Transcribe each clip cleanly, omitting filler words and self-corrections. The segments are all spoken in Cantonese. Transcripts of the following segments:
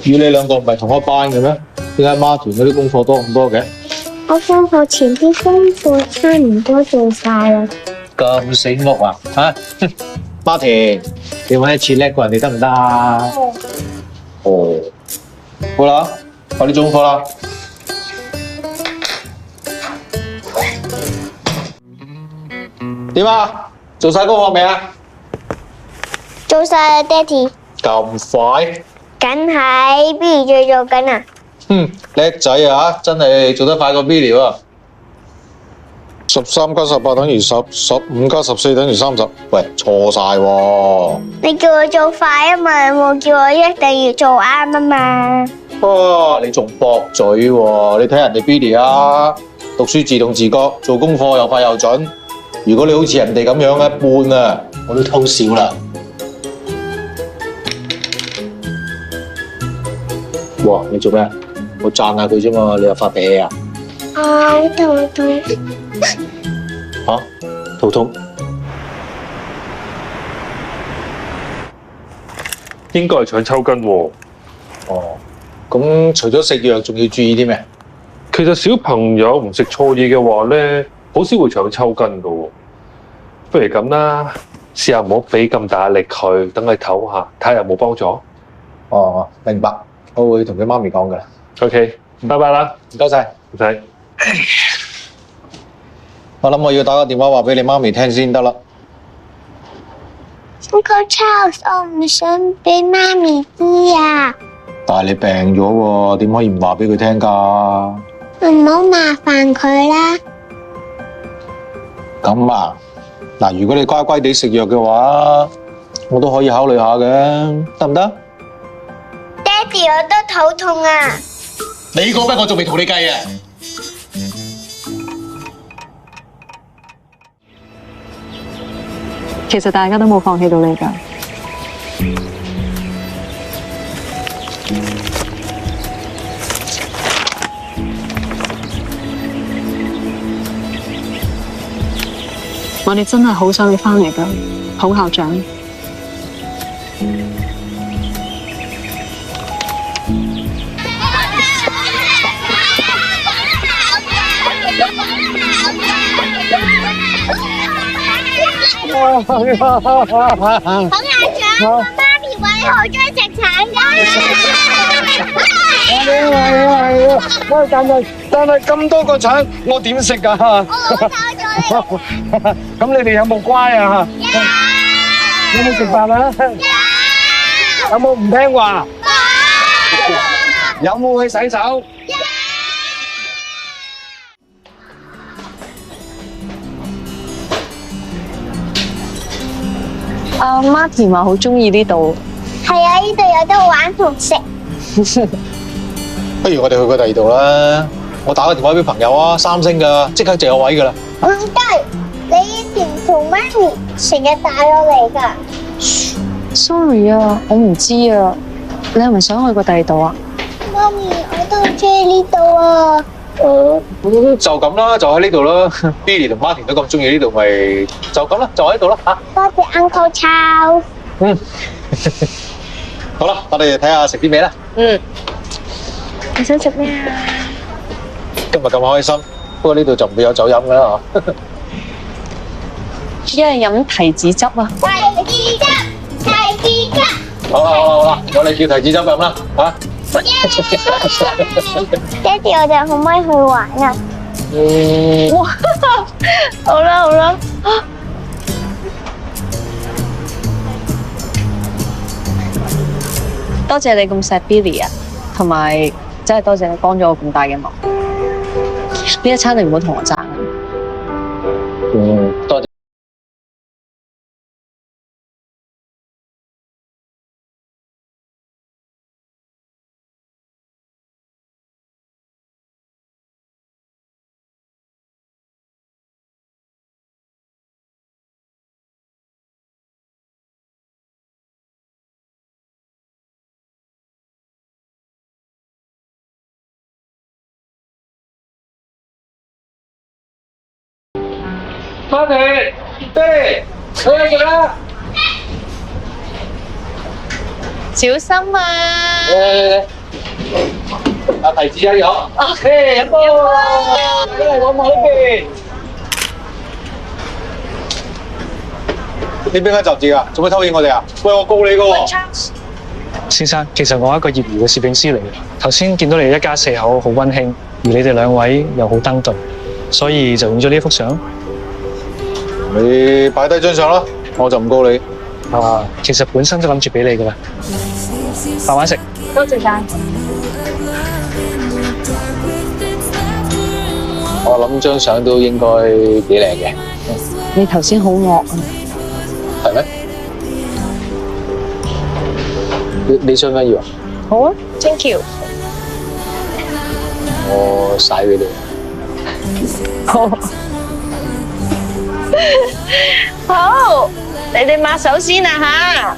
與你兩個唔係同一班嘅咩？點解孖團嗰啲功課多咁多嘅？我放學前啲功課差唔多做晒啦。咁醒目啊？嚇！孖田，你揾一次叻過人哋得唔得啊？哦，好啦，快啲做功課啦。點啊？做晒功課未啊？做晒啦，爹哋。咁快？梗係 B 最做緊啊！叻仔啊！真係做得快過 Billy 喎。13加18等於10 ，15加14等於30。喂，錯晒喎！你叫我做快啊嘛，冇叫我一定要做啱啊嘛。哇！你仲駁嘴喎？你睇人哋 Billy 啊，讀書自動自覺，做功課又快又準。如果你好似人哋咁樣一般啊，我都偷笑啦。哇！你做咩？我讚下佢啫嘛，你又發脾氣啊？好肚痛。嚇？肚痛？應該係腸抽筋喎。哦，咁除咗食藥，仲要注意啲咩？其實小朋友唔食錯嘢嘅話咧，好少會腸抽筋噶喎。不如咁啦，試下唔好俾咁大壓力佢，等佢唞下，睇下有冇幫助。哦，明白，我會同佢媽咪講噶啦。OK，拜拜啦，唔該晒。唔使。我諗我要打個電話話俾你媽咪聽先得啦。Uncle Charles，我唔想俾媽咪知啊。但係你病咗喎，點可以唔話俾佢聽㗎？唔好麻煩佢啦。咁啊，嗱，如果你乖乖地食藥嘅話，我都可以考慮下嘅，得唔得？爹哋，我都肚痛啊。你嗰筆我仲未同你計啊！其實大家都冇放棄到你㗎。我哋真係好想你返嚟㗎，孔校長。孔校長，我媽咪話你好中意食橙㗎。但係咁多個橙，我點食㗎？我老炒咗你。咁你哋有冇乖啊？有冇食飯啊？有冇唔聽話？有冇去洗手？阿媽田話好中意呢度。係啊，呢度有得玩同食。不如我哋去個第二度啦。我打個電話俾朋友啊，3星㗎，即刻就有位㗎啦。唔得，你以前同媽咪成日帶我嚟㗎。Sorry 啊，我唔知啊。你係咪想去過第二度啊？媽咪，我都好中意呢度啊。就咁啦，就喺呢度啦。Billy 同 Martin 都咁中意呢度，咪就咁啦，就喺呢度啦嚇。多謝 Uncle Charles。好啦，我哋睇下食啲咩啦。你想食咩啊？今日咁開心，不過呢度就唔會有酒飲㗎啦嚇。一係飲提子汁啊！提子汁，提子汁。好啦，我哋叫提子汁飲啦嚇。爹哋，我哋可唔可以去玩啊？哇！好啦好啦。多謝你咁錫 Billy 啊，同埋真係多謝你幫咗我咁大嘅忙。呢一餐你唔好同我爭啊！多謝。媽咪，爹，去食啦！小心啊！嚟，阿提子加油！誒，飲波！嚟我呢邊。你邊間雜誌啊？做咩偷影我哋啊？喂，我告你噶喎！先生，其實我係一個業餘嘅攝影師嚟嘅。頭先見到你一家4口好溫馨，而你哋2位又好登對，所以就影咗呢幅相。你擺低張相啦，我就唔告你。其實本身都諗住俾你噶啦，慢慢食。多謝晒。我諗張相都應該幾靚嘅。你頭先好惡啊！係咩？你想唔想要啊？好啊 ，thank you。我曬俾你。好，好，你哋抹手先啊吓。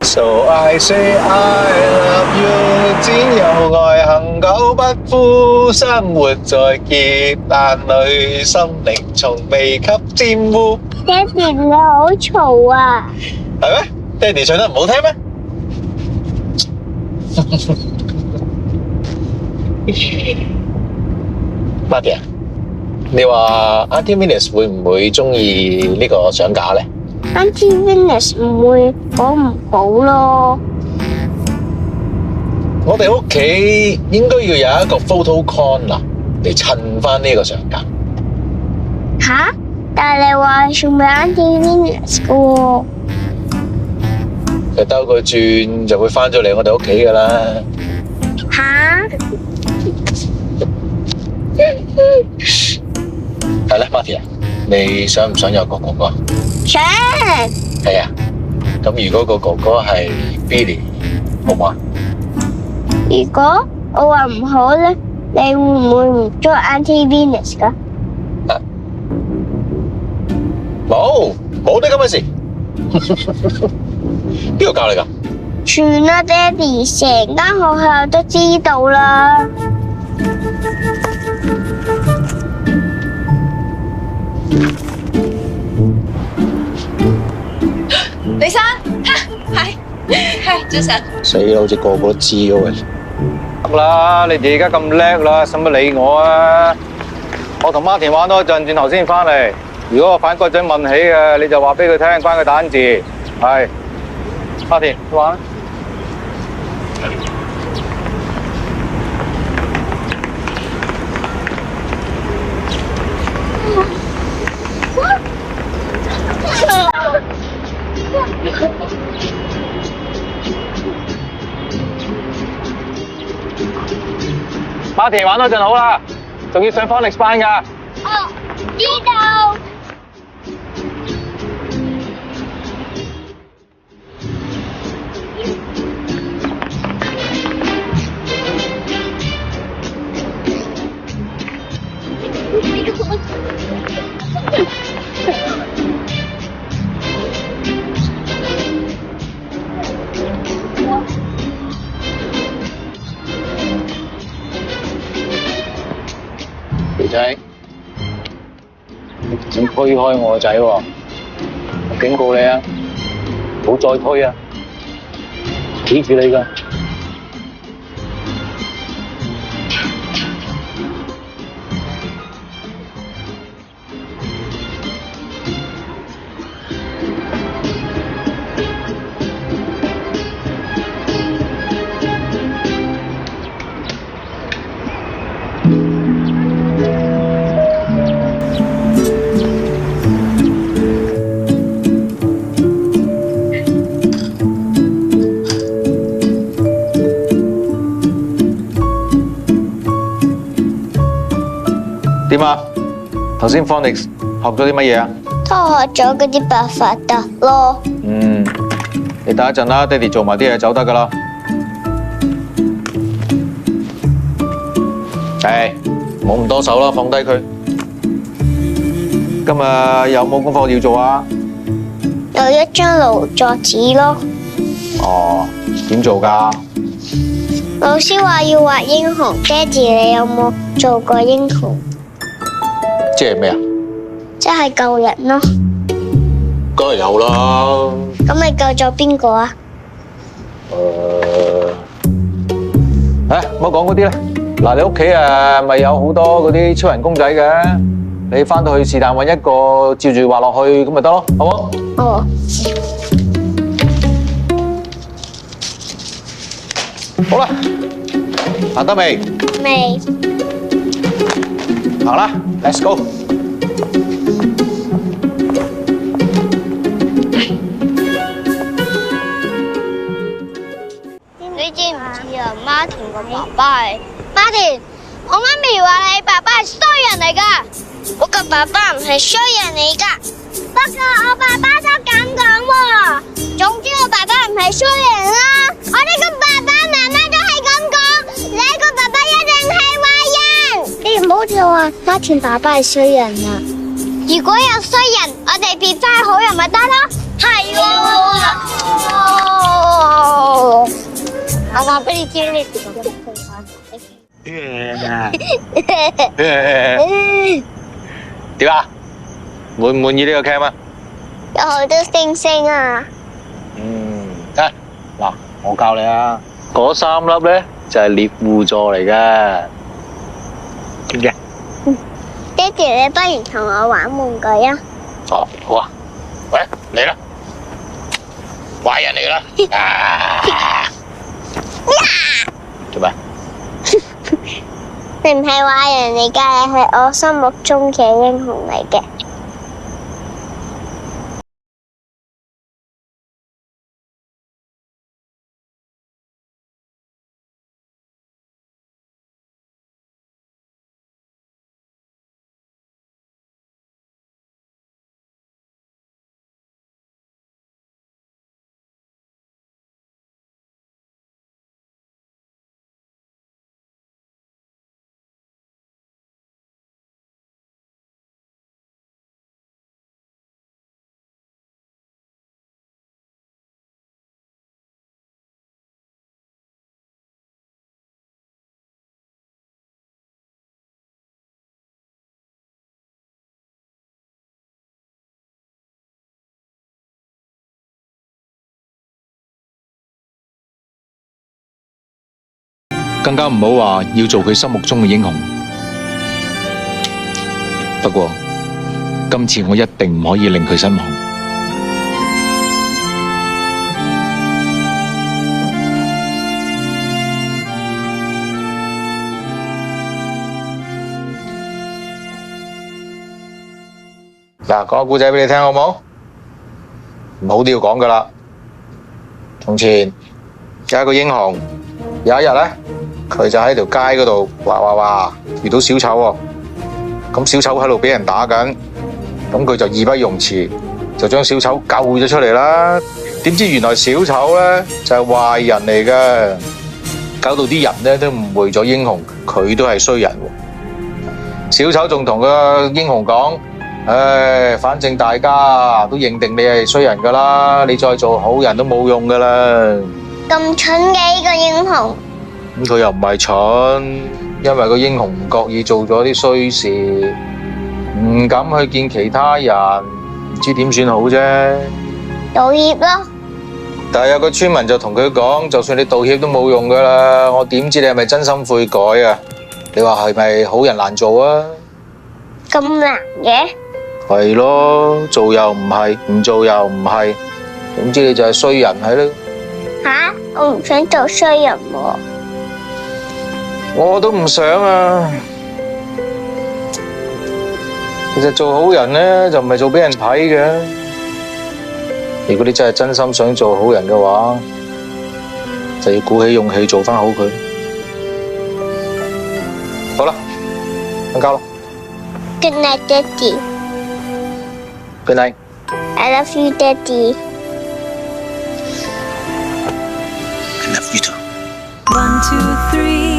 So I say I love you， 只有愛恒久不枯，生活在劫難裏，心靈從未給玷污。爹哋你好嘈啊！係咩？爹哋唱得唔好聽咩？媽咪啊，你話 Auntie Venus 會唔會中意呢個相架咧？ Auntie Venus 唔會講唔好咯。我哋屋企應該要有一個 photo corner 嚟襯翻呢個相架。吓？但係你話送俾 Auntie Venus 噶喎。佢兜個轉就會翻咗嚟我哋屋企噶啦。吓？係啦，Marty 啊，你想唔想有個哥哥？想。係啊，咁如果個哥哥係 Billy， 好唔好啊？如果我話唔好咧，你會唔會唔中意 Auntie Venus 噶？冇啲咁嘅事。邊個教你噶？算啦，爹哋，成間學校都知道啦。李生，係早晨。死啦，好似個個都知嘅喂。得啦，你哋而家咁叻啦，使乜理我啊？我同Martin玩多一陣，轉頭先翻嚟。如果我反嗰陣問起嘅，你就話俾佢聽，關佢蛋字。係，Martin，你玩。Martin 玩多陣好啦，仲要上phonics班㗎。哦，知道。肥仔，你想推開我個仔喎，我警告你啊，唔好再推啊，企住你㗎。點啊？頭先 phonics 學咗啲乜嘢啊？都學咗嗰啲白髮得咯。你等一陣啦，爹哋做埋啲嘢走得噶啦。唔好咁多手啦，放低佢。今日有冇功課要做啊？有一張勞作紙咯。哦，點做㗎？老師話要畫英雄，爹哋你有冇做過英雄？即係咩啊？即係救人咯。梗係有啦。咁你救咗邊個啊？唔好講嗰啲啦。嗱，你屋企咪有好多嗰啲超人公仔嘅，你翻到去是但揾一個照住畫落去咁咪得咯，好冇？哦。好啦，行得未？未。行啦 ，Let's go。你知唔知啊？馬田個爸爸係馬田，我媽咪話你爸爸係衰人嚟噶，我個爸爸唔係衰人嚟噶。不過我爸爸都咁講喎。總之我爸爸唔係衰人啦，我呢個爸爸媽媽都係咁講，你個爸爸一定係壞人。你唔好就話馬田爸爸係衰人啊！如果有衰人，我哋變翻好人咪得咯。係喎。我話俾你知，你點啊？滿唔滿意呢個 cam 啊？有好多星星啊！得嗱，我教你啊，嗰3粒咧就係獵戶座嚟嘅，知唔知啊？爹哋，你不如同我玩玩具啊！哦，好啊。喂，嚟啦！壞人嚟啦！做咩？你唔係壞人嚟㗎，你係我心目中嘅英雄嚟嘅。更加唔好話要做佢心目中嘅英雄。不過今次我一定唔可以令佢失望。嗱，講個故仔俾你聽好冇？唔好都要講噶啦。從前有一個英雄，有一日咧，佢就喺條街嗰度畫，遇到小丑喎。咁小丑喺度俾人打緊，咁佢就義不容辭，就將小丑救咗出嚟啦。點知原來小丑咧就係壞人嚟嘅，搞到啲人咧都誤會咗英雄，佢都係衰人喎。小丑仲同個英雄講：唉，反正大家都認定你係衰人噶啦，你再做好人都冇用噶啦。咁蠢嘅呢個英雄，咁佢又唔係蠢，因為個英雄唔覺意做咗啲衰事，唔敢去見其他人，唔知點算好啫。道歉咯。但係有個村民就同佢講：就算你道歉都冇用噶啦，我點知你係咪真心悔改啊？你話係咪好人難做啊？咁難嘅？係咯，做又唔係，唔做又唔係，總之你就係衰人係咯。吓，我唔想做衰人喎。我都唔想啊。其實做好人呢，就唔係做俾人睇嘅。如果你真係真心想做好人嘅話，就要鼓起勇氣做返好佢。好啦，瞓覺啦。Good night, Daddy. Good night. I love you, Daddy. I love you too. 1, 2, 3